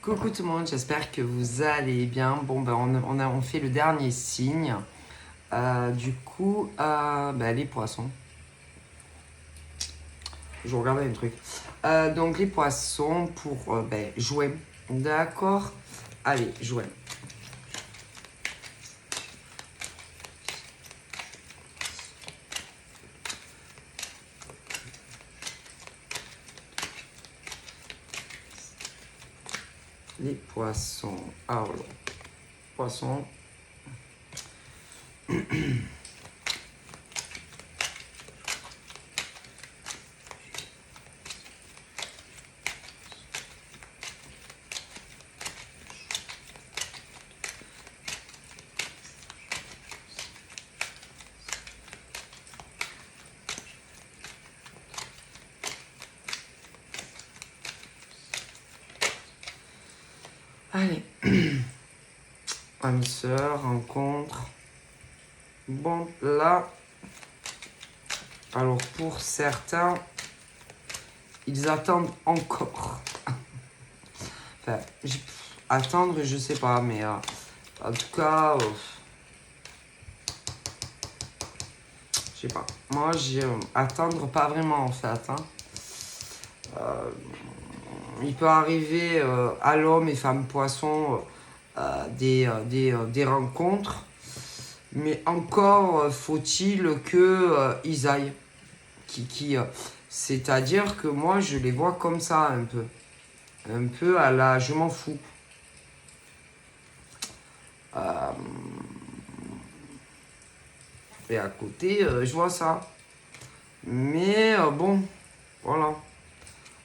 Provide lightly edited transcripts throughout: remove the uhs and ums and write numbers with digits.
Coucou tout le monde, j'espère que vous allez bien. Bon, ben, on fait le dernier signe. Les poissons. Je regardais un truc. Donc, les poissons pour jouer. D'accord. Allez, jouer. Les poissons. Alors, poissons. Allez. Âme sœur, rencontre. Bon, là. Alors, pour certains, ils attendent encore. Enfin, attendre, je sais pas, mais en tout cas, je sais pas. Moi, attendre pas vraiment en fait. Il peut arriver à l'homme et femme poisson des rencontres, mais encore faut-il qu'ils aillent. C'est-à-dire que moi, je les vois comme ça un peu. Un peu à la je m'en fous. Et à côté, je vois ça. Mais bon, voilà.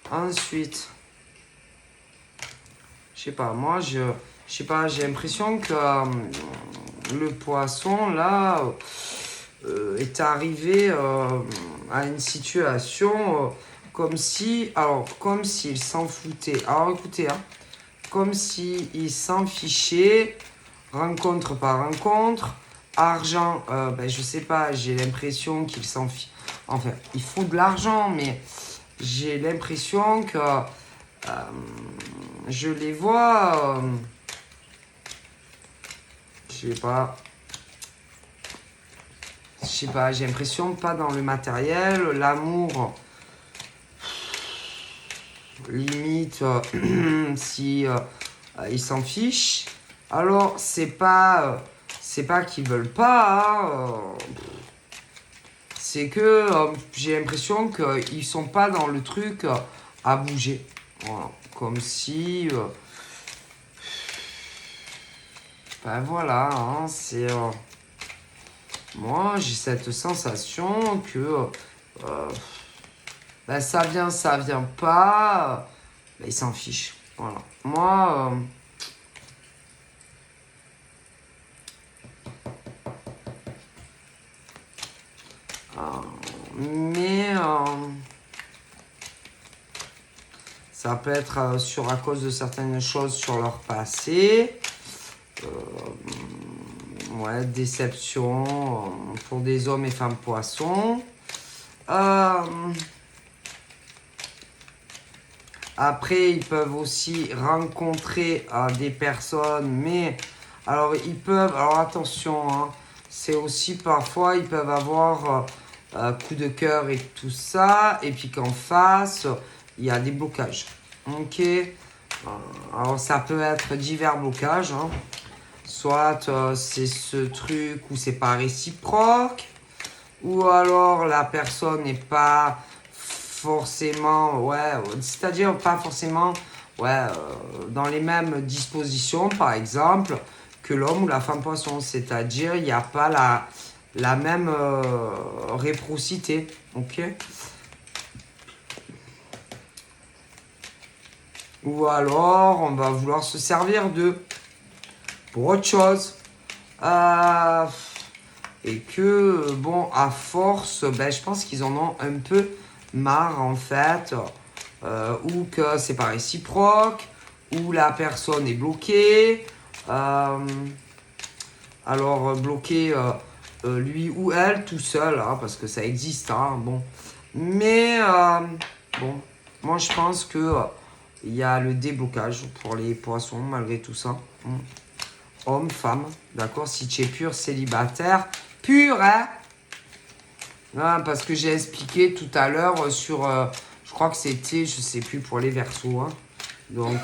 Ensuite, je sais pas, moi, je sais pas, j'ai l'impression que le poisson, là, est arrivé à une situation comme s'il s'en foutait. Alors écoutez, comme s'il s'en fichait, rencontre par rencontre, argent, je sais pas, j'ai l'impression qu'il s'en fiche. Enfin, il faut de l'argent, mais j'ai l'impression que je les vois, je sais pas, j'ai l'impression pas dans le matériel, l'amour, limite, si ils s'en fichent. Alors c'est pas qu'ils veulent pas, c'est que j'ai l'impression qu'ils sont pas dans le truc à bouger. Voilà. Comme si voilà, c'est moi j'ai cette sensation que ça vient pas, ils s'en fichent. Voilà. Moi mais ça peut être à cause de certaines choses sur leur passé. Déception pour des hommes et femmes poissons. Après, ils peuvent aussi rencontrer des personnes, mais alors attention, c'est aussi parfois ils peuvent avoir coup de cœur et tout ça, et puis qu'en face, il y a des blocages. Ok, alors ça peut être divers blocages, soit c'est ce truc où c'est pas réciproque, ou alors la personne n'est pas forcément, c'est-à-dire pas forcément, dans les mêmes dispositions, par exemple, que l'homme ou la femme poisson. C'est-à-dire, il n'y a pas la même réciprocité, ok? Ou alors, on va vouloir se servir d'eux pour autre chose. Et que, bon, à force, je pense qu'ils en ont un peu marre, en fait. Ou que c'est pas réciproque, ou la personne est bloquée. Alors, bloqué, lui ou elle, tout seul, parce que ça existe, bon. Mais, bon, moi je pense que il y a le déblocage pour les poissons, malgré tout ça. Homme, femme, d'accord? Si tu es pur célibataire, pur, hein? Non, parce que j'ai expliqué tout à l'heure sur, je crois que c'était, je sais plus, pour les Verseaux, hein. Donc,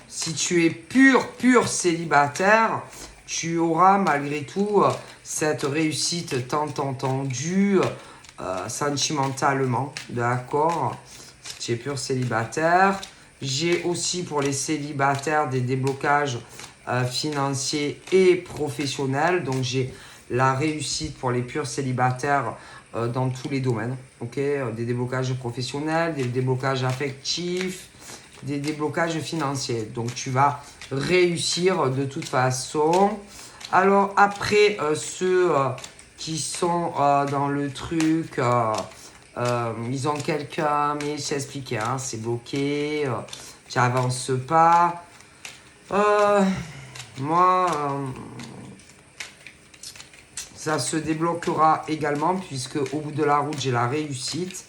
si tu es pur célibataire, tu auras malgré tout cette réussite tant entendue sentimentalement, d'accord? Si tu es pur célibataire. J'ai aussi pour les célibataires des déblocages financiers et professionnels. Donc, j'ai la réussite pour les purs célibataires dans tous les domaines. Ok, des déblocages professionnels, des déblocages affectifs, des déblocages financiers. Donc, tu vas réussir de toute façon. Alors, après, ceux qui sont dans le truc, ils ont quelqu'un, mais je t'ai expliqué, hein, c'est bloqué, tu n'avances pas. Moi, ça se débloquera également, puisque au bout de la route, j'ai la réussite.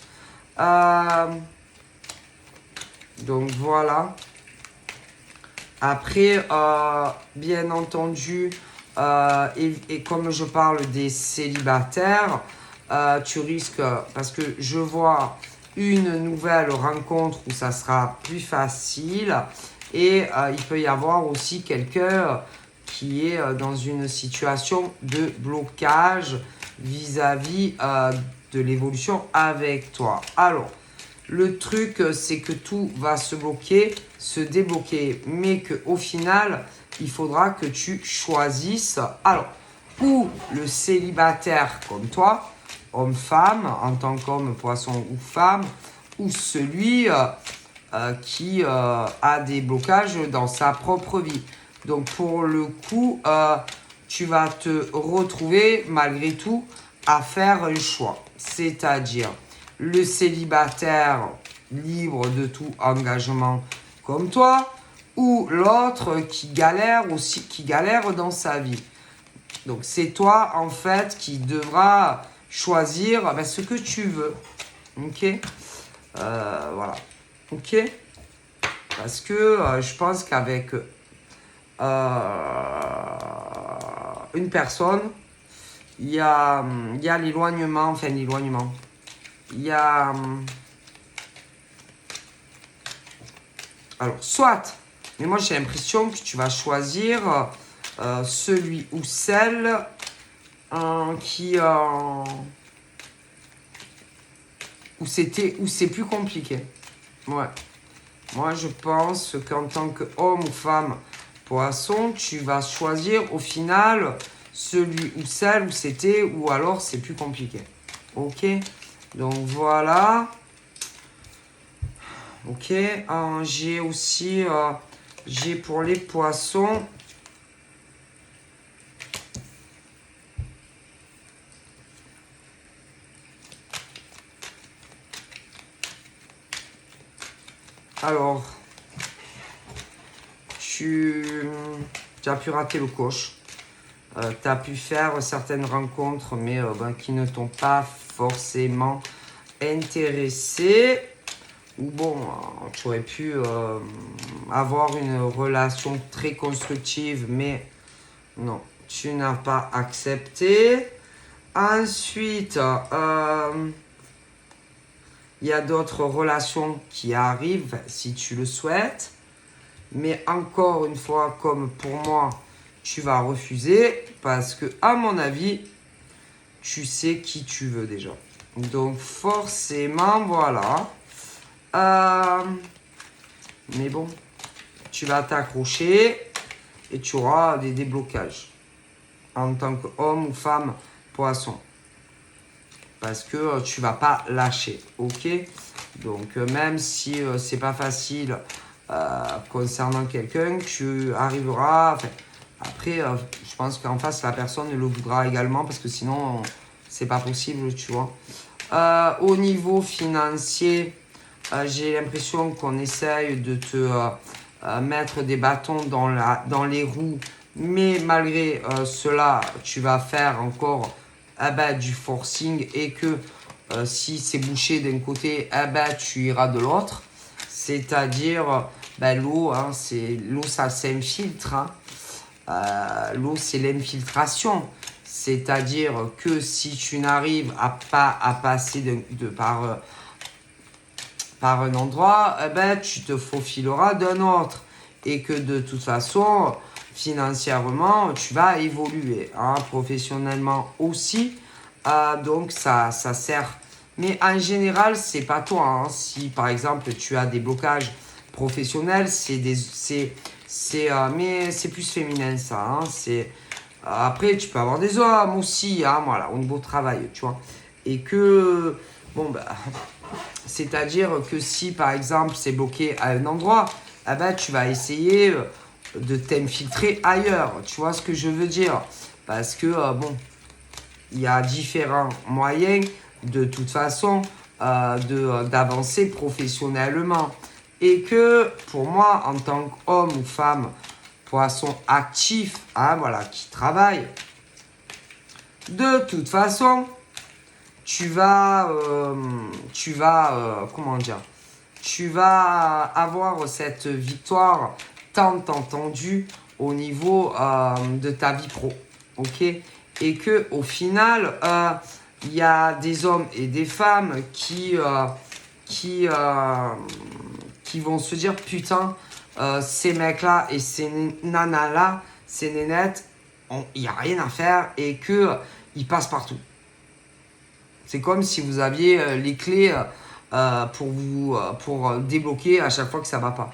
Donc voilà. Après, bien entendu, et comme je parle des célibataires, tu risques, parce que je vois une nouvelle rencontre où ça sera plus facile, et il peut y avoir aussi quelqu'un qui est dans une situation de blocage vis-à-vis de l'évolution avec toi. Alors, le truc, c'est que tout va se bloquer, se débloquer, mais qu'au final, il faudra que tu choisisses, alors, ou le célibataire comme toi, homme-femme, en tant qu'homme, poisson ou femme, ou celui qui a des blocages dans sa propre vie. Donc, pour le coup, tu vas te retrouver, malgré tout, à faire un choix. C'est-à-dire, le célibataire libre de tout engagement comme toi, ou l'autre qui galère aussi, qui galère dans sa vie. Donc c'est toi en fait qui devras choisir ce que tu veux. Ok, voilà. Ok, parce que je pense qu'avec une personne, il y a l'éloignement, enfin l'éloignement. Il y a... Alors, soit, mais moi j'ai l'impression que tu vas choisir celui ou celle qui... où c'est plus compliqué. Ouais. Moi je pense qu'en tant qu'homme ou femme poisson, tu vas choisir au final celui ou celle où c'était, ou alors c'est plus compliqué. Ok, donc voilà. Ok, j'ai aussi, j'ai pour les poissons, alors, tu as pu rater le coche, tu as pu faire certaines rencontres, mais qui ne t'ont pas forcément intéressé. Ou bon, tu aurais pu avoir une relation très constructive, mais non, tu n'as pas accepté. Ensuite, il y a d'autres relations qui arrivent si tu le souhaites. Mais encore une fois, comme pour moi, tu vas refuser parce que, à mon avis, tu sais qui tu veux déjà. Donc forcément, voilà. Mais bon, tu vas t'accrocher et tu auras des déblocages en tant qu'homme ou femme poisson. Parce que tu vas pas lâcher, ok? Donc même si c'est pas facile concernant quelqu'un, tu arriveras... Enfin, après, je pense qu'en face, la personne le voudra également parce que sinon, c'est pas possible, tu vois. Au niveau financier, j'ai l'impression qu'on essaye de te mettre des bâtons dans les roues, mais malgré cela, tu vas faire encore du forcing et que si c'est bouché d'un côté, tu iras de l'autre. C'est-à-dire, ben, l'eau, hein, l'eau, ça s'infiltre. Hein. L'eau, c'est l'infiltration. C'est-à-dire que si tu n'arrives pas à passer par un endroit, eh ben, tu te faufileras d'un autre. Et que de toute façon, financièrement, tu vas évoluer. Hein, professionnellement aussi. Donc, ça sert. Mais en général, c'est pas toi. Hein. Si, par exemple, tu as des blocages professionnels, mais c'est plus féminin, ça. Hein. Après, tu peux avoir des hommes aussi, hein, voilà, au niveau travail, tu vois. Et que, bon, bah, c'est-à-dire que si, par exemple, c'est bloqué à un endroit, eh ben, tu vas essayer de t'infiltrer ailleurs. Tu vois ce que je veux dire? Parce que, bon, il y a différents moyens, de toute façon, d'avancer professionnellement. Et que, pour moi, en tant qu'homme ou femme, poisson actif, hein, voilà, qui travaille, de toute façon, comment dire, tu vas avoir cette victoire tant entendue au niveau de ta vie pro, ok? Et que au final, il y a des hommes et des femmes qui vont se dire putain, ces mecs-là et ces nanas-là, ces nénettes, il n'y a rien à faire et qu'ils passent partout. C'est comme si vous aviez les clés pour débloquer à chaque fois que ça ne va pas.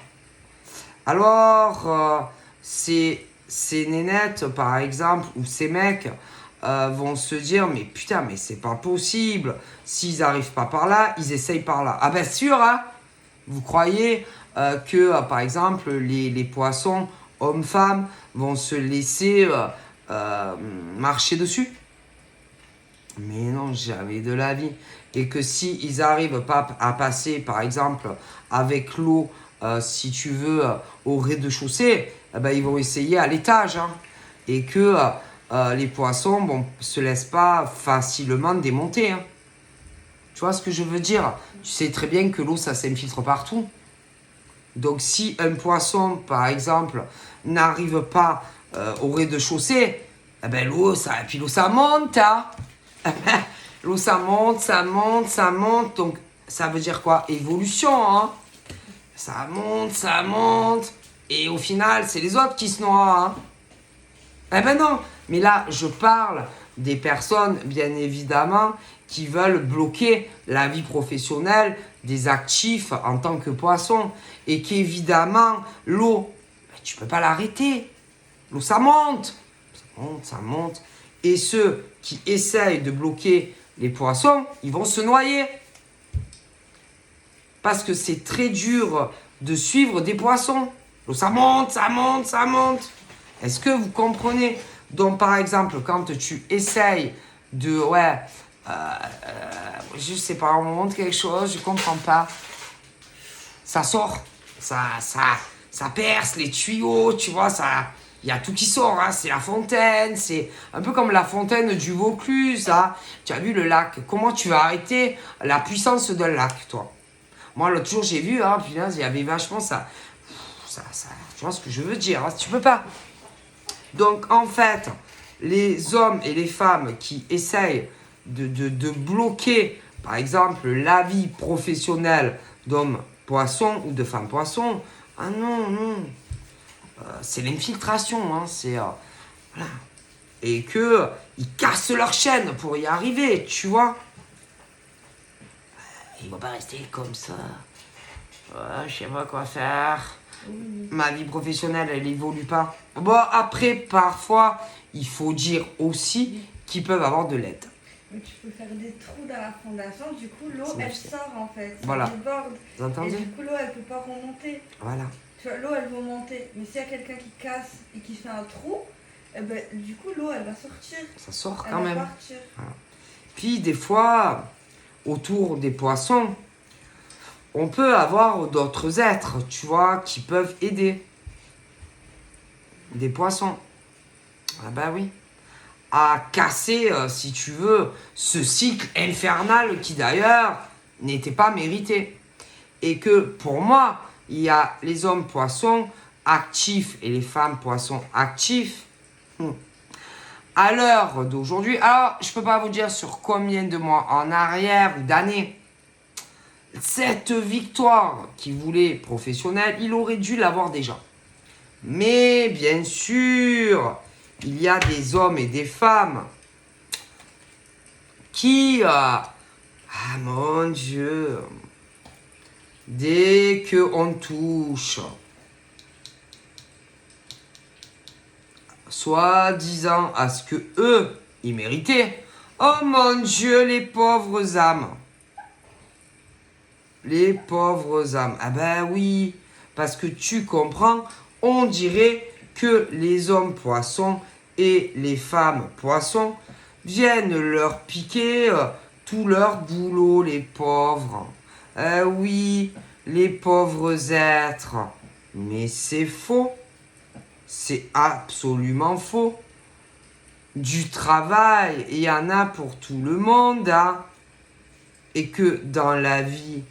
Alors, ces nénettes, par exemple, ou ces mecs vont se dire mais putain, mais c'est pas possible. S'ils n'arrivent pas par là, ils essayent par là. Ah ben sûr, hein. Vous croyez que, par exemple, les poissons, hommes-femmes, vont se laisser marcher dessus? Mais non, jamais de la vie. Et que si ils n'arrivent pas à passer, par exemple, avec l'eau, si tu veux, au rez-de-chaussée, eh ben, ils vont essayer à l'étage. Hein. Et que les poissons ne se laissent pas facilement démonter. Hein. Tu vois ce que je veux dire? Tu sais très bien que l'eau, ça s'infiltre partout. Donc si un poisson, par exemple, n'arrive pas au rez-de-chaussée, eh ben, l'eau, ça monte. Hein. L'eau, ça monte, ça monte, ça monte. Donc, ça veut dire quoi? Évolution, hein. Ça monte, ça monte. Et au final, c'est les autres qui se noient, hein. Eh ben non. Mais là, je parle des personnes, bien évidemment, qui veulent bloquer la vie professionnelle des actifs en tant que poisson. Et qu'évidemment, l'eau, ben, tu peux pas l'arrêter. L'eau, ça monte. Ça monte, ça monte. Et ceux qui essayent de bloquer les poissons, ils vont se noyer. Parce que c'est très dur de suivre des poissons. Donc ça monte, ça monte, ça monte. Est-ce que vous comprenez? Donc par exemple, quand tu essayes de... Ouais, je sais pas, on monte quelque chose, je comprends pas. Ça sort. Ça perce les tuyaux, tu vois, ça... Il y a tout qui sort, hein. C'est la fontaine, c'est un peu comme la fontaine du Vaucluse. Hein. Tu as vu le lac, comment tu vas arrêter la puissance d'un lac, toi? Moi, l'autre jour, j'ai vu, hein, puis là, il y avait vachement ça. Tu vois ce que je veux dire, hein, tu peux pas. Donc, en fait, les hommes et les femmes qui essayent de bloquer, par exemple, la vie professionnelle d'hommes poissons ou de femmes poissons, ah non, non. C'est l'infiltration, hein, voilà. Et ils cassent leur chaîne pour y arriver, tu vois. Ils vont pas rester comme ça. Ouais, je sais pas quoi faire. Ma vie professionnelle, elle évolue pas. Bon, après, parfois, il faut dire aussi qu'ils peuvent avoir de l'aide. Mais tu peux faire des trous dans la fondation, du coup, l'eau, elle sort en fait. Voilà. Déborde. Vous entendez? Et du coup, l'eau, elle peut pas remonter. Voilà. Tu vois, l'eau, elle veut monter. Mais s'il y a quelqu'un qui casse et qui fait un trou, eh ben, du coup, l'eau, elle va sortir. Ça sort elle quand va même. Partir. Voilà. Puis, des fois, autour des poissons, on peut avoir d'autres êtres, tu vois, qui peuvent aider. Des poissons. Ah bah oui. À casser, si tu veux, ce cycle infernal qui d'ailleurs n'était pas mérité. Et que pour moi, il y a les hommes poissons actifs et les femmes poissons actifs. À l'heure d'aujourd'hui, alors je peux pas vous dire sur combien de mois en arrière ou d'années, cette victoire qu'il voulait professionnelle, il aurait dû l'avoir déjà. Mais bien sûr, il y a des hommes et des femmes qui, ah mon Dieu, dès qu'on touche, soi-disant à ce que eux, ils méritaient, oh mon Dieu, les pauvres âmes. Les pauvres âmes. Ah ben oui, parce que tu comprends, on dirait que les hommes poissons et les femmes poissons viennent leur piquer tout leur boulot, les pauvres. Oui, les pauvres êtres. Mais c'est faux. C'est absolument faux. Du travail, il y en a pour tout le monde. Hein. Et que dans la vie,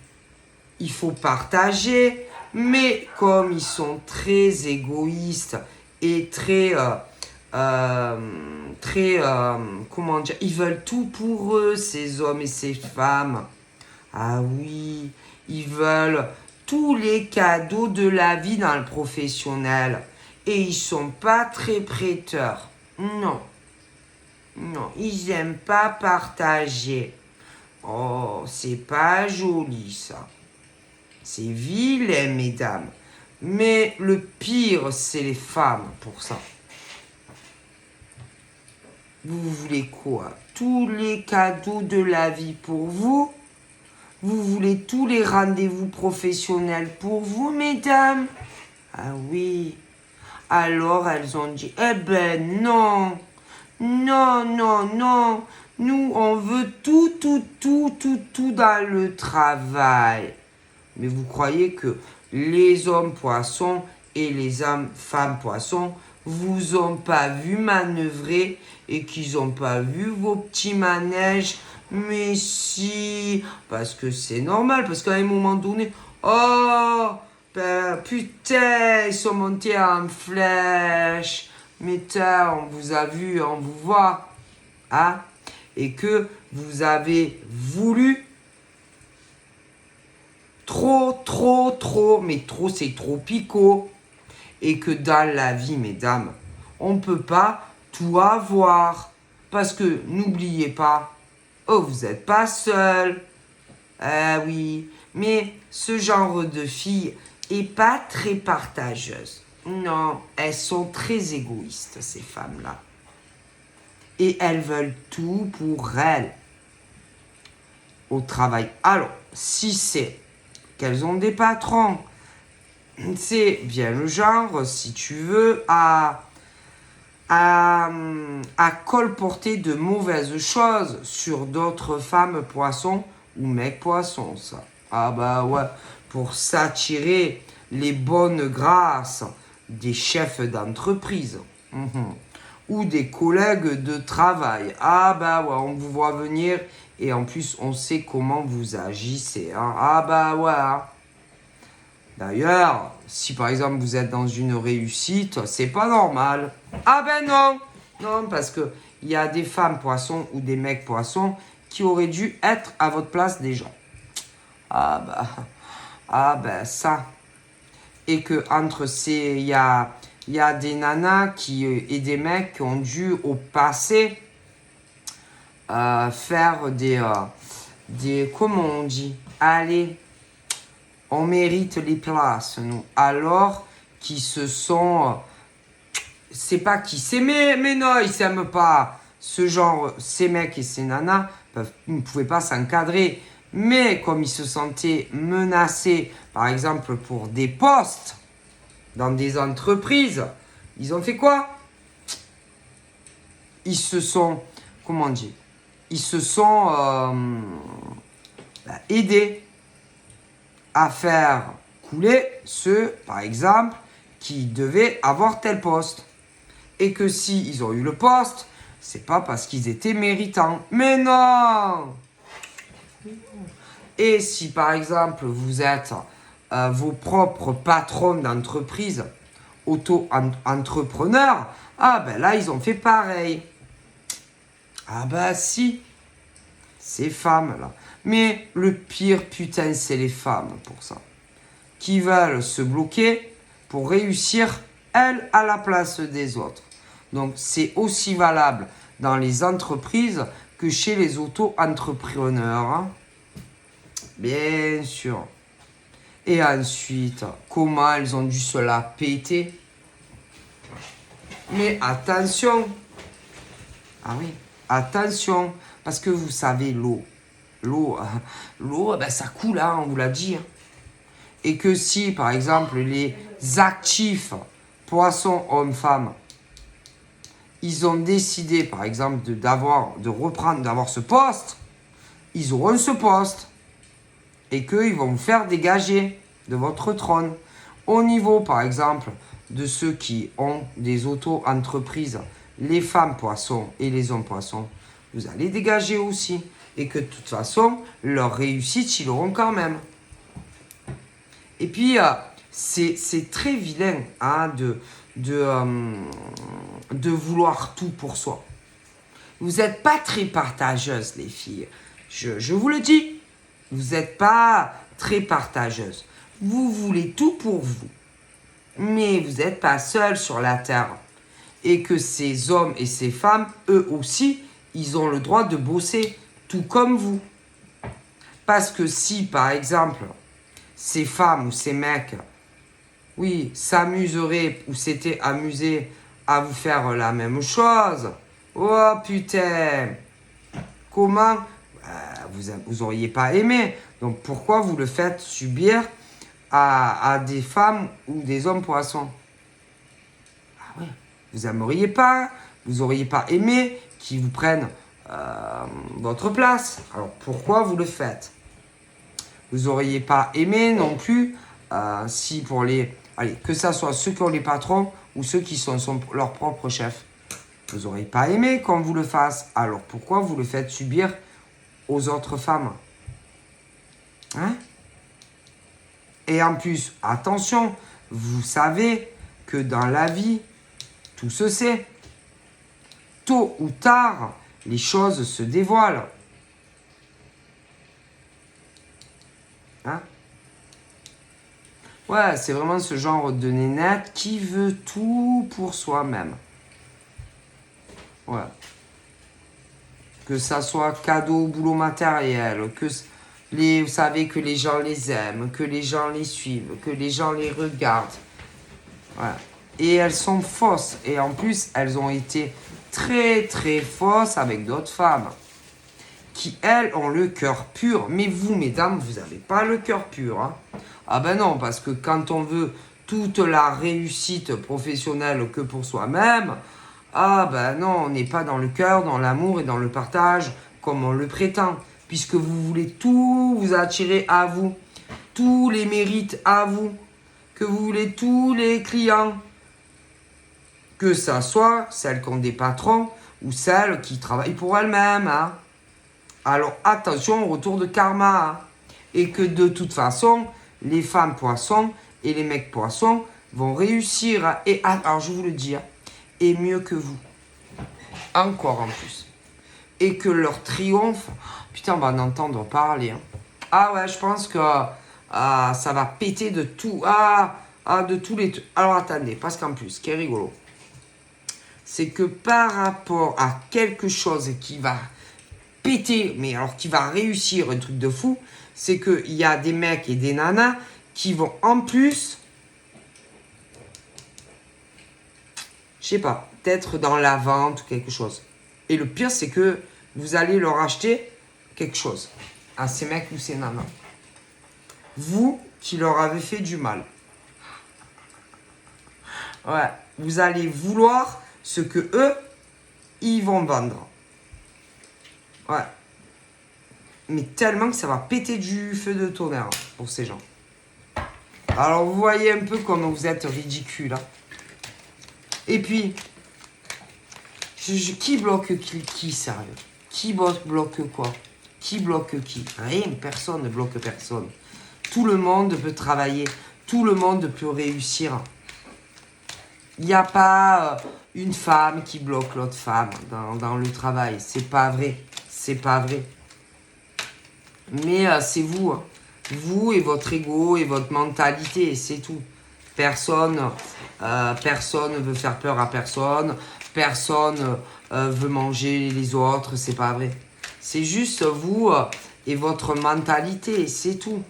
il faut partager, mais comme ils sont très égoïstes et très, comment dire, ils veulent tout pour eux, ces hommes et ces femmes. Ah oui, ils veulent tous les cadeaux de la vie dans le professionnel. Et ils sont pas très prêteurs. Non. Non, ils n'aiment pas partager. Oh, c'est pas joli ça. C'est vilain, mesdames. Mais le pire, c'est les femmes pour ça. Vous voulez quoi? Tous les cadeaux de la vie pour vous? Vous voulez tous les rendez-vous professionnels pour vous, mesdames? Ah oui. Alors elles ont dit, eh ben non. Non, non, non. Nous, on veut tout dans le travail. Mais vous croyez que les hommes poissons et les femmes poissons vous ont pas vu manœuvrer et qu'ils ont pas vu vos petits manèges? Mais si, parce que c'est normal, parce qu'à un moment donné, oh, ben, putain, ils sont montés en flèche. Mais on vous a vu, on vous voit, hein? Et que vous avez voulu trop, mais trop c'est trop picot. Et que dans la vie, mesdames, on ne peut pas tout avoir. Parce que n'oubliez pas, oh, vous n'êtes pas seul. Ah oui, mais ce genre de filles est pas très partageuse. Non, elles sont très égoïstes, ces femmes-là. Et elles veulent tout pour elles. Au travail. Alors, si c'est qu'elles ont des patrons, c'est bien le genre, si tu veux, à colporter de mauvaises choses sur d'autres femmes poissons ou mecs poissons, ça. Ah bah ouais, pour s'attirer les bonnes grâces des chefs d'entreprise. Ou des collègues de travail. Ah bah ouais, on vous voit venir et en plus on sait comment vous agissez. Hein. Ah bah ouais. Hein. D'ailleurs, si par exemple vous êtes dans une réussite, c'est pas normal. Ah ben non. Non, parce que il y a des femmes poissons ou des mecs poissons qui auraient dû être à votre place déjà. Ah ben ça. Et que entre ces, il y a des nanas et des mecs qui ont dû au passé faire des comment on dit, allez, on mérite les places nous, alors qu'ils se sont, c'est pas qu'ils s'aimaient, mais non, ils s'aiment pas. Ce genre, ces mecs et ces nanas ne pouvaient pas s'encadrer, mais comme ils se sentaient menacés, par exemple pour des postes dans des entreprises, ils ont fait quoi? Ils se sont, comment dire, ils se sont aidés à faire couler ceux, par exemple, qui devaient avoir tel poste. Et que si ils ont eu le poste, c'est pas parce qu'ils étaient méritants. Mais non! Et si par exemple vous êtes vos propres patrons d'entreprise, auto-entrepreneurs, ah ben là, ils ont fait pareil. Ah ben si, ces femmes-là. Mais le pire, putain, c'est les femmes pour ça. Qui veulent se bloquer pour réussir, elles, à la place des autres. Donc, c'est aussi valable dans les entreprises que chez les auto-entrepreneurs. Hein. Bien sûr. Et ensuite, comment elles ont dû se la péter. Mais attention. Ah oui, attention. Parce que vous savez, l'eau, ben, ça coule, hein, on vous l'a dit. Hein. Et que si, par exemple, les actifs, poissons, hommes, femmes, ils ont décidé, par exemple, d'avoir ce poste, ils auront ce poste. Et qu'ils vont vous faire dégager de votre trône. Au niveau, par exemple, de ceux qui ont des auto-entreprises, les femmes poissons et les hommes poissons, vous allez dégager aussi. Et que de toute façon, leur réussite, ils l'auront quand même. Et puis, c'est très vilain hein, de vouloir tout pour soi. Vous n'êtes pas très partageuses, les filles. Je vous le dis. Vous n'êtes pas très partageuses. Vous voulez tout pour vous. Mais vous n'êtes pas seul sur la terre. Et que ces hommes et ces femmes, eux aussi, ils ont le droit de bosser tout comme vous. Parce que si, par exemple, ces femmes ou ces mecs, oui, s'amuseraient ou s'étaient amusés à vous faire la même chose, oh putain, comment vous n'auriez pas aimé. Donc pourquoi vous le faites subir à des femmes ou des hommes poissons? Ah ouais, vous n'aimeriez pas, vous n'auriez pas aimé qu'ils vous prennent votre place. Alors pourquoi vous le faites? Vous n'auriez pas aimé non plus si pour les... Allez, que ça soit ceux qui ont les patrons ou ceux qui sont leurs propres chefs. Vous n'auriez pas aimé qu'on vous le fasse. Alors pourquoi vous le faites subir aux autres femmes? Hein? Et en plus, attention, vous savez que dans la vie, tout se sait. Tôt ou tard, les choses se dévoilent. Hein? Ouais, c'est vraiment ce genre de nénette qui veut tout pour soi-même. Ouais. Que ça soit cadeau, boulot matériel, que vous savez que les gens les aiment, que les gens les suivent, que les gens les regardent. Ouais. Et elles sont fausses. Et en plus, elles ont été très très fausses avec d'autres femmes. Qui, elles, ont le cœur pur. Mais vous, mesdames, vous n'avez pas le cœur pur. Hein. Ah ben non, parce que quand on veut toute la réussite professionnelle que pour soi-même, ah ben non, on n'est pas dans le cœur, dans l'amour et dans le partage comme on le prétend. Puisque vous voulez tout vous attirer à vous. Tous les mérites à vous. Que vous voulez tous les clients. Que ça soit celles qui ont des patrons ou celles qui travaillent pour elles-mêmes. Hein. Alors attention au retour de karma. Hein. Et que de toute façon, les femmes poissons et les mecs poissons vont réussir. Alors je vous le dis, hein, et mieux que vous. Encore en plus. Et que leur triomphe, putain, on va en entendre parler. Hein. Ah ouais, je pense que ça va péter de tout. De tous les... Alors attendez, parce qu'en plus, ce qui est rigolo, c'est que par rapport à quelque chose qui va péter, mais alors qui va réussir un truc de fou, c'est qu'il y a des mecs et des nanas qui vont en plus, je sais pas, peut-être dans la vente ou quelque chose. Et le pire, c'est que vous allez leur acheter quelque chose à ces mecs ou ces nanas. Vous qui leur avez fait du mal. Ouais, vous allez vouloir ce que eux, ils vont vendre. Ouais. Mais tellement que ça va péter du feu de tonnerre pour ces gens. Alors vous voyez un peu comment vous êtes ridicule. Hein. Et puis, qui bloque qui, sérieux? Qui bloque quoi? Qui bloque qui? Rien, personne ne bloque personne. Tout le monde peut travailler. Tout le monde peut réussir. Il n'y a pas une femme qui bloque l'autre femme dans le travail. C'est pas vrai. C'est pas vrai. Mais c'est vous. Hein. Vous et votre ego et votre mentalité. C'est tout. Personne veut faire peur à personne. Personne veut manger les autres. C'est pas vrai. C'est juste vous et votre mentalité. C'est tout.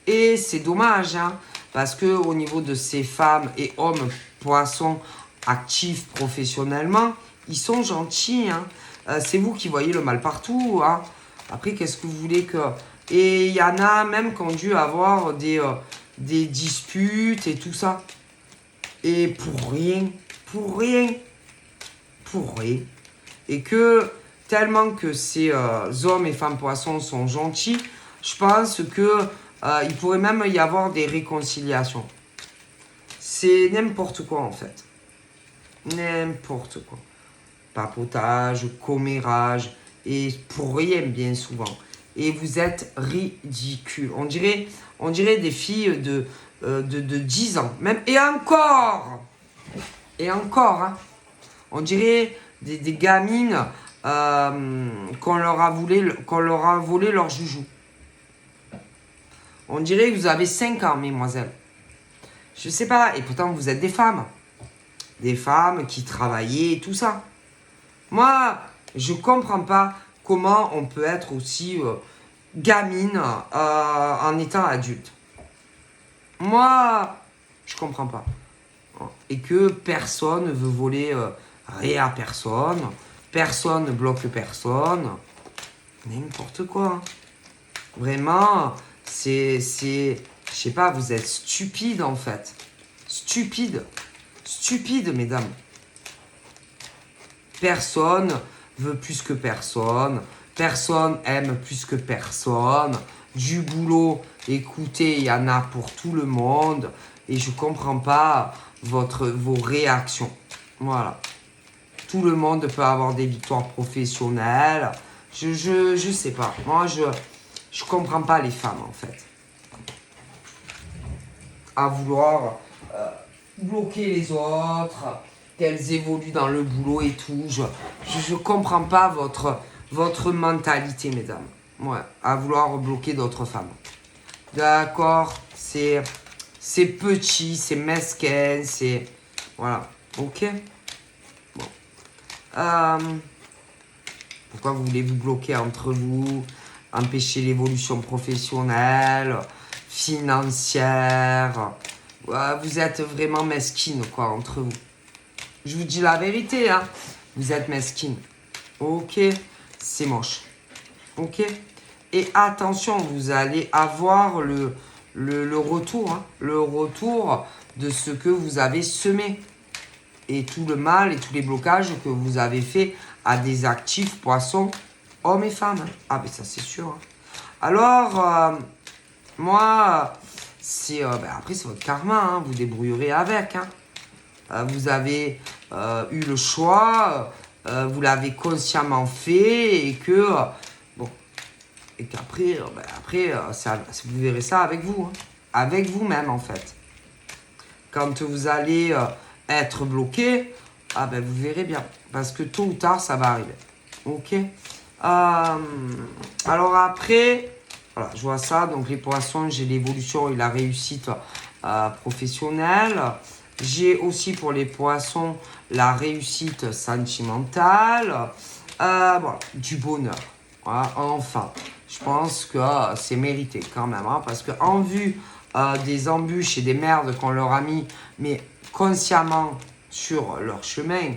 Et c'est dommage. Hein. Parce qu'au niveau de ces femmes et hommes poissons actifs professionnellement, ils sont gentils. Hein. C'est vous qui voyez le mal partout. Hein. Après, qu'est-ce que vous voulez que... Et il y en a même qui ont dû avoir des disputes et tout ça. Et pour rien. Pour rien. Pour rien. Et que tellement que ces hommes et femmes poissons sont gentils, je pense que il pourrait même y avoir des réconciliations. C'est n'importe quoi en fait. N'importe quoi. Papotage, commérage, et pour rien bien souvent. Et vous êtes ridicules. On dirait des filles de 10 ans. Même, et encore, hein. On dirait des gamines qu'on leur a volé leur joujou. On dirait que vous avez 5 ans, mesdemoiselles. Je sais pas. Et pourtant, vous êtes des femmes. Des femmes qui travaillaient et tout ça. Moi, je comprends pas comment on peut être aussi gamine en étant adulte. Moi, je comprends pas. Et que personne ne veut voler rien à personne. Personne ne bloque personne. N'importe quoi. Vraiment, je sais pas, vous êtes stupide en fait. Stupide, mesdames. Personne veut plus que personne. Personne aime plus que personne. Du boulot, écoutez, il y en a pour tout le monde. Et je comprends pas vos réactions. Voilà. Tout le monde peut avoir des victoires professionnelles. Je sais pas. Moi, je comprends pas les femmes, en fait. À vouloir bloquer les autres, qu'elles évoluent dans le boulot et tout. Je comprends pas votre mentalité, mesdames. Ouais, à vouloir bloquer d'autres femmes. D'accord, c'est petit, c'est mesquin, c'est... Voilà, ok. Bon. Pourquoi voulez-vous bloquer entre vous, empêcher l'évolution professionnelle, financière? Vous êtes vraiment mesquine, quoi, entre vous. Je vous dis la vérité, hein. Vous êtes mesquine. Ok, c'est moche. Ok. Et attention, vous allez avoir le retour, hein, le retour de ce que vous avez semé. Et tout le mal et tous les blocages que vous avez fait à des actifs poissons, hommes et femmes. Hein. Ah, mais ça, c'est sûr. Hein. Alors, moi, c'est après, c'est votre karma. Hein, vous débrouillerez avec. Hein. Vous avez eu le choix, vous l'avez consciemment fait et que... Et qu'après, vous verrez ça avec vous. Hein. Avec vous-même, en fait. Quand vous allez être bloqué, vous verrez bien. Parce que tôt ou tard, ça va arriver. Ok. Alors après, voilà, je vois ça. Donc les poissons, j'ai l'évolution et la réussite professionnelle. J'ai aussi pour les poissons la réussite sentimentale. Voilà, du bonheur. Voilà, enfin. Je pense que c'est mérité quand même. Hein, parce qu'en vue des embûches et des merdes qu'on leur a mis, mais consciemment sur leur chemin,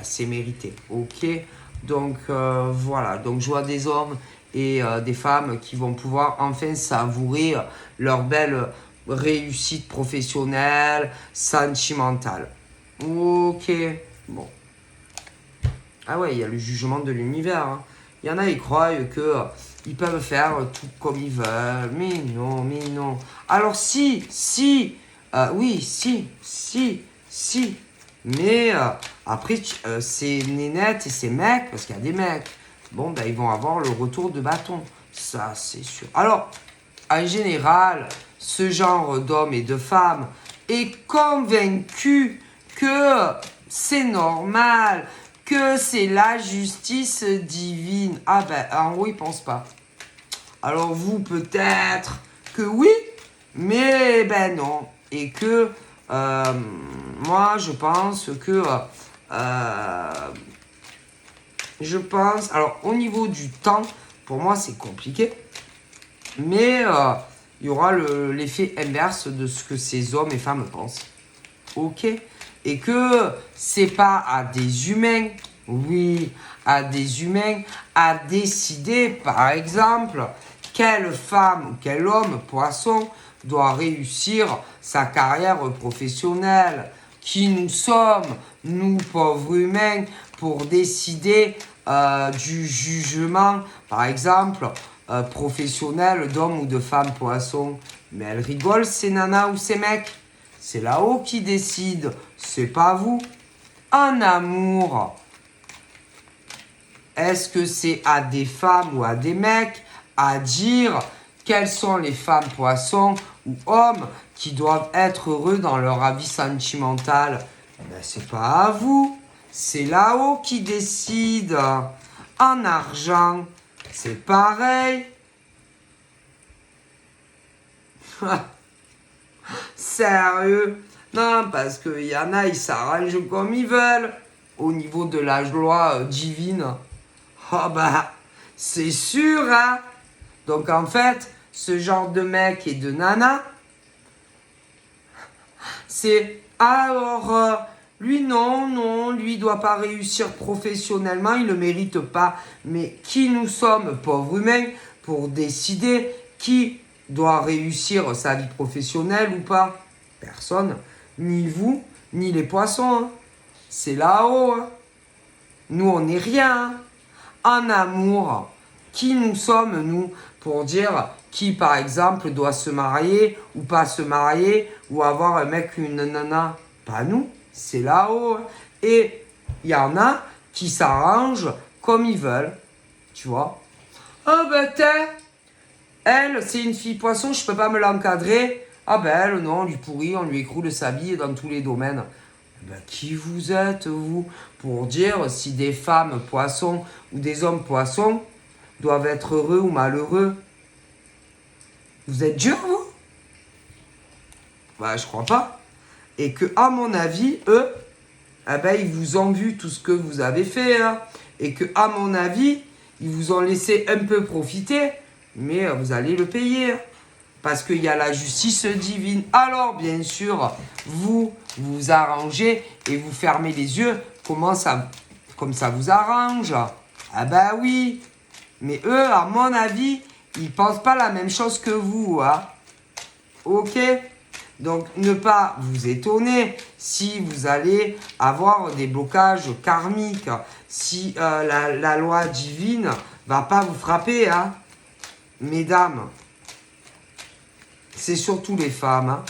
c'est mérité. Ok. Donc voilà. Donc je vois des hommes et des femmes qui vont pouvoir enfin savourer leur belle réussite professionnelle, sentimentale. Ok. Bon. Ah ouais, il y a le jugement de l'univers. Hein. Il y en a, ils croient que ils peuvent faire tout comme ils veulent. Mais non, mais non. Alors oui, si. Mais après, ces nénettes et ces mecs, parce qu'il y a des mecs, bon, ils vont avoir le retour de bâton. Ça, c'est sûr. Alors, en général, ce genre d'homme et de femme est convaincu que c'est normal, que c'est la justice divine. Ah ben, en gros, il pense pas. Alors vous, peut-être que oui, mais ben non. Et que moi, je pense que... alors au niveau du temps, pour moi, c'est compliqué. Mais il y aura l'effet inverse de ce que ces hommes et femmes pensent. Ok? Et que c'est pas à des humains, oui, à des humains, à décider, par exemple, quelle femme ou quel homme, poisson, doit réussir sa carrière professionnelle. Qui nous sommes, nous pauvres humains, pour décider du jugement, par exemple, professionnel d'homme ou de femme poisson. Mais elles rigolent, ces nanas ou ces mecs. C'est là-haut qui décide, c'est pas vous. En amour, est-ce que c'est à des femmes ou à des mecs à dire quelles sont les femmes poissons ou hommes qui doivent être heureux dans leur vie sentimentale? Ben, c'est pas à vous. C'est là-haut qui décide. En argent, c'est pareil. Sérieux? Non, parce qu'il y en a, ils s'arrangent comme ils veulent. Au niveau de la loi divine. Ah bah, c'est sûr, hein? Donc en fait, ce genre de mec et de nana, c'est alors lui non, lui doit pas réussir professionnellement, il ne mérite pas. Mais qui nous sommes, pauvres humains, pour décider qui doit réussir sa vie professionnelle ou pas? Personne, ni vous, ni les poissons. Hein. C'est là-haut. Hein. Nous, on n'est rien. Hein. En amour, qui nous sommes, nous, pour dire qui, par exemple, doit se marier ou pas se marier ou avoir un mec ou une nana? Pas nous, c'est là-haut. Et il y en a qui s'arrangent comme ils veulent, tu vois. Ah ben elle, c'est une fille poisson, je peux pas me l'encadrer. Ah ben elle, non, on lui pourrit, on lui écroule sa vie dans tous les domaines. Ben, qui vous êtes, vous, pour dire si des femmes poissons ou des hommes poissons doivent être heureux ou malheureux? Vous êtes Dieu, vous? Bah, je crois pas. Et que, à mon avis, eux, eh ben, ils vous ont vu tout ce que vous avez fait. Hein. Et que, à mon avis, ils vous ont laissé un peu profiter, mais vous allez le payer. Parce qu'il y a la justice divine. Alors, bien sûr, vous vous arrangez et vous fermez les yeux comme ça vous arrange. Ah ben oui. Mais eux, à mon avis, ils pensent pas la même chose que vous. Hein. Ok? Donc, ne pas vous étonner si vous allez avoir des blocages karmiques. Si la loi divine va pas vous frapper. Hein. Mesdames. C'est surtout les femmes. Hein.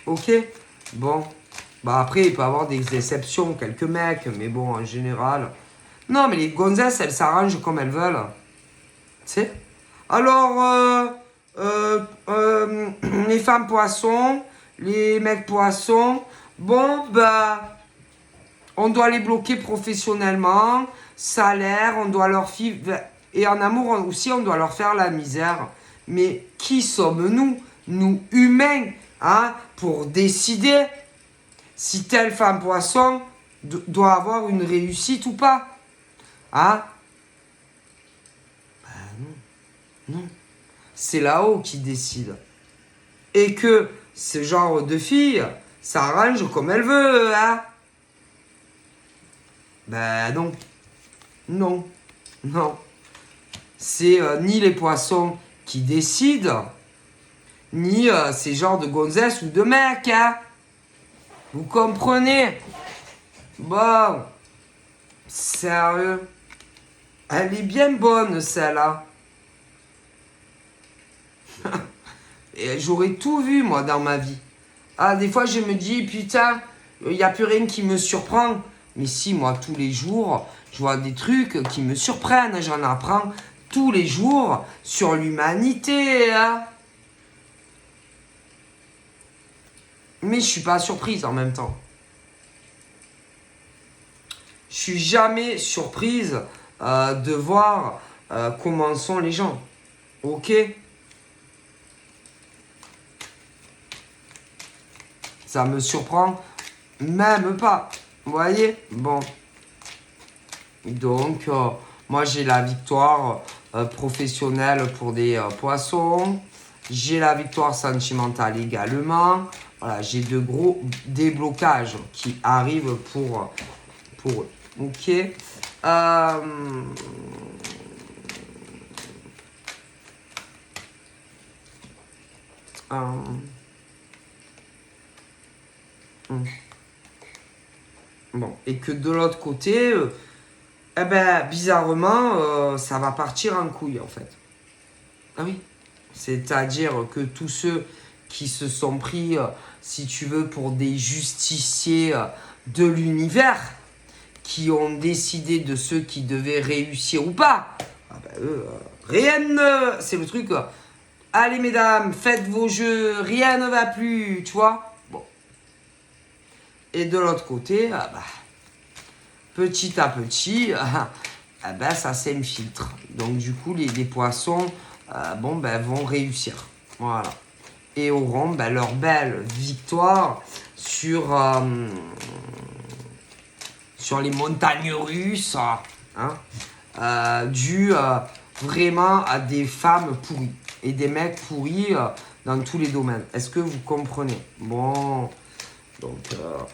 Ok? Bon. Bah après, il peut y avoir des exceptions, quelques mecs, mais bon, en général. Non, mais les gonzesses, elles s'arrangent comme elles veulent. Tu sais? Alors, les femmes poissons, les mecs poissons, bon, bah, on doit les bloquer professionnellement, salaire, on doit leur faire. Et en amour aussi, on doit leur faire la misère. Mais qui sommes-nous, nous humains, hein, pour décider si telle femme poisson doit avoir une réussite ou pas? Hein? Ben non, non. C'est là-haut qui décide. Et que ce genre de fille s'arrange comme elle veut, hein? Ben non. Non. Non. C'est ni les poissons qui décident, ni ces genres de gonzesses ou de mecs, hein. Vous comprenez? Bon, sérieux. Elle est bien bonne, celle-là. Et j'aurais tout vu, moi, dans ma vie. Ah, des fois, je me dis, putain, il n'y a plus rien qui me surprend. Mais si, moi, tous les jours, je vois des trucs qui me surprennent. J'en apprends tous les jours sur l'humanité. Hein. Mais je suis pas surprise en même temps. Je suis jamais surprise de voir comment sont les gens. Ok? Ça me surprend même pas. Vous voyez? Bon. Donc, moi j'ai la victoire professionnelle pour des poissons. J'ai la victoire sentimentale également. Voilà, j'ai de gros déblocages qui arrivent pour eux. Ok. Bon, et que de l'autre côté, eh ben, bizarrement, ça va partir en couille en fait. Ah oui. C'est-à-dire que tous ceux qui se sont pris, si tu veux, pour des justiciers de l'univers, qui ont décidé de ceux qui devaient réussir ou pas, ah ben, eux, rien ne... C'est le truc, allez mesdames, faites vos jeux, rien ne va plus, tu vois. Bon. Et de l'autre côté, ah bah, petit à petit, ah ben, ça s'infiltre. Donc du coup, les poissons bon, ben, vont réussir. Voilà. Et auront ben, leur belle victoire sur les montagnes russes, hein, dû vraiment à des femmes pourries et des mecs pourris dans tous les domaines. Est-ce que vous comprenez? Bon, donc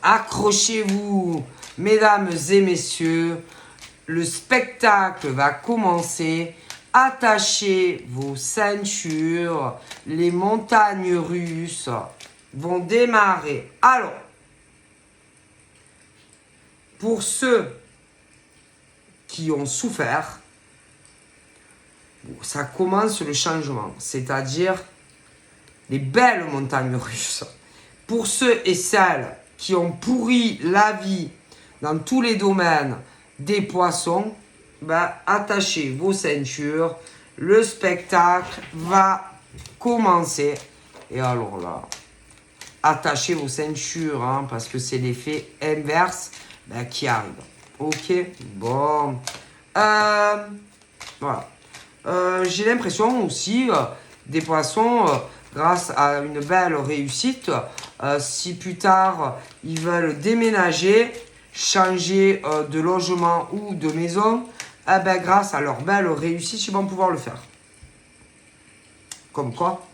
accrochez-vous, mesdames et messieurs, le spectacle va commencer. Attachez vos ceintures, les montagnes russes vont démarrer. Alors, pour ceux qui ont souffert, ça commence le changement, c'est-à-dire les belles montagnes russes. Pour ceux et celles qui ont pourri la vie dans tous les domaines des poissons, ben, attachez vos ceintures, le spectacle va commencer. Et alors là, attachez vos ceintures, hein, parce que c'est l'effet inverse ben, qui arrive. Ok, bon. Voilà. J'ai l'impression aussi des poissons, grâce à une belle réussite, si plus tard ils veulent déménager, changer de logement ou de maison, eh ben, grâce à leur belle réussite, ils vont pouvoir le faire. Comme quoi?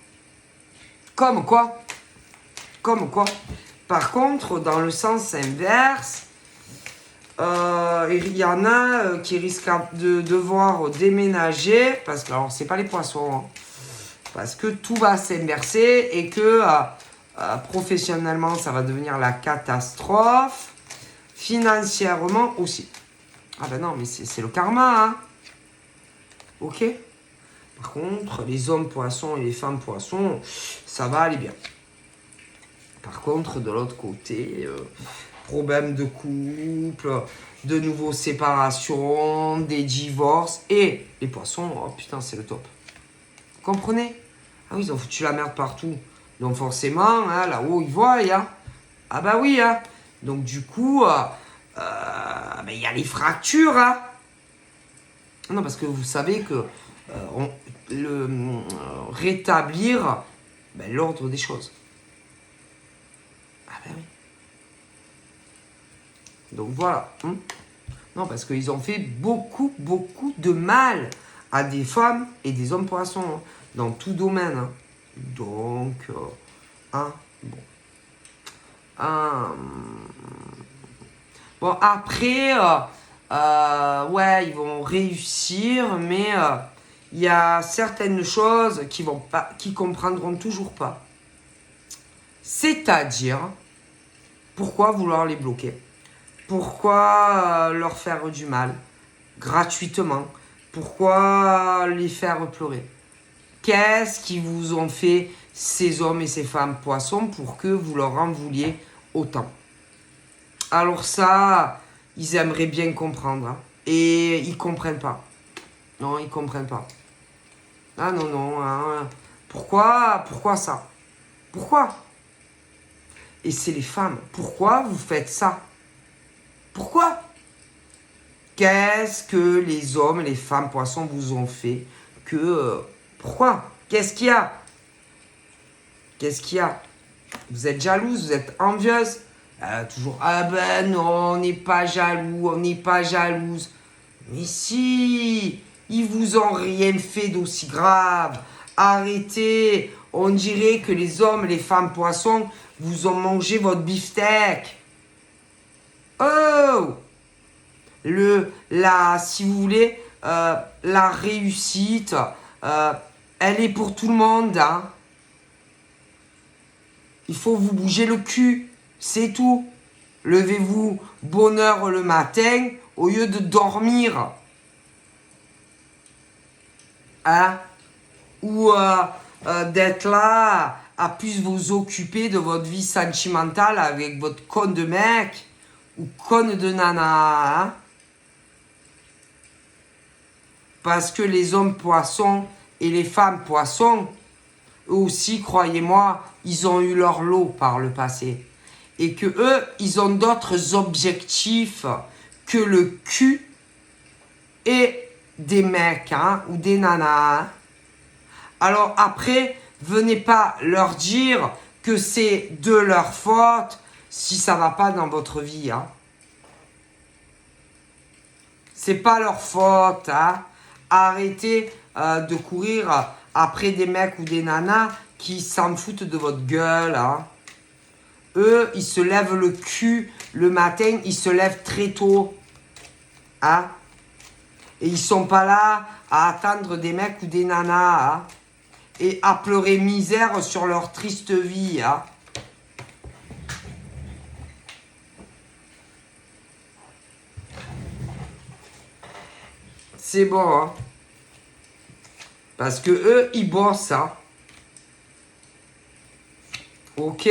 Comme quoi? Comme quoi? Par contre, dans le sens inverse, il y en a qui risquent de devoir déménager, parce que, alors, c'est pas les poissons, hein, parce que tout va s'inverser et que professionnellement, ça va devenir la catastrophe, financièrement aussi. Ah ben non, mais c'est le karma, hein. Ok? Par contre, les hommes poissons et les femmes poissons, ça va aller bien. Par contre, de l'autre côté, problème de couple, de nouveaux séparations, des divorces, et les poissons, oh putain, c'est le top. Vous comprenez? Ah oui, ils ont foutu la merde partout. Donc forcément, hein, là-haut, ils voient, hein. Ah bah oui, hein. Donc du coup, il y a les fractures, hein. Non, parce que vous savez que rétablir l'ordre des choses. Ah ben oui. Donc voilà. Non, parce qu'ils ont fait beaucoup, beaucoup de mal à des femmes et des hommes poissons, hein, dans tout domaine. Hein. Donc, bon. Bon, après, ouais, ils vont réussir, mais il y a certaines choses qui comprendront toujours pas. C'est-à-dire, pourquoi vouloir les bloquer? Pourquoi leur faire du mal gratuitement? Pourquoi les faire pleurer? Qu'est-ce qui vous ont fait ces hommes et ces femmes poissons pour que vous leur en vouliez autant? Alors ça, ils aimeraient bien comprendre. Hein, et ils comprennent pas. Non, ils comprennent pas. Ah non, non. Hein. Pourquoi ça? Pourquoi? Et c'est les femmes. Pourquoi vous faites ça? Pourquoi? Qu'est-ce que les hommes, les femmes, poissons vous ont fait que... pourquoi? Qu'est-ce qu'il y a? Qu'est-ce qu'il y a? Vous êtes jalouse, vous êtes envieuse. Toujours, ah ben non, on n'est pas jaloux, on n'est pas jalouse. Mais si, ils vous ont rien fait d'aussi grave. Arrêtez. On dirait que les hommes, les femmes poissons, vous ont mangé votre beefsteak. Oh! Si vous voulez, la réussite, elle est pour tout le monde. Hein. Il faut vous bouger le cul. C'est tout. Levez-vous bonne heure le matin au lieu de dormir. Hein? Ou d'être là à plus vous occuper de votre vie sentimentale avec votre con de mec ou conne de nana. Hein? Parce que les hommes poissons et les femmes poissons, eux aussi, croyez-moi, ils ont eu leur lot par le passé. Et que eux, ils ont d'autres objectifs que le cul et des mecs hein, ou des nanas. Hein. Alors après, venez pas leur dire que c'est de leur faute si ça va pas dans votre vie. Hein. C'est pas leur faute. Hein. Arrêtez de courir après des mecs ou des nanas qui s'en foutent de votre gueule. Hein. Eux, ils se lèvent le cul le matin, ils se lèvent très tôt. Hein? Et ils sont pas là à attendre des mecs ou des nanas. Hein? Et à pleurer misère sur leur triste vie. Hein? C'est bon, hein? Parce que eux, ils bossent. Hein? Ok?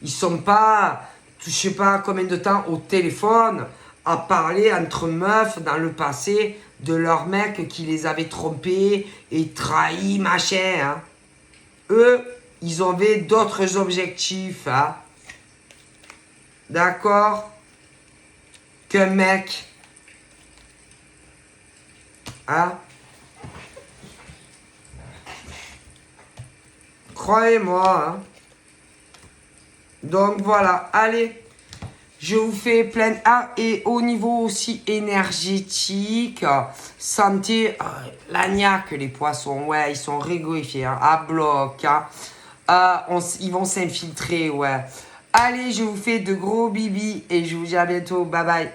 Ils sont pas, je sais pas combien de temps au téléphone à parler entre meufs dans le passé de leur mec qui les avait trompés et trahis, machin. Hein. Eux, ils avaient d'autres objectifs. Hein. D'accord? Qu'un mec. Hein? Croyez-moi. Hein. Donc voilà, allez, je vous fais plein de... Ah, et au niveau aussi énergétique, santé, l'agnac, les poissons, ouais, ils sont régorifiés, hein, à bloc, hein, ils vont s'infiltrer, ouais. Allez, je vous fais de gros bibis et je vous dis à bientôt, bye bye.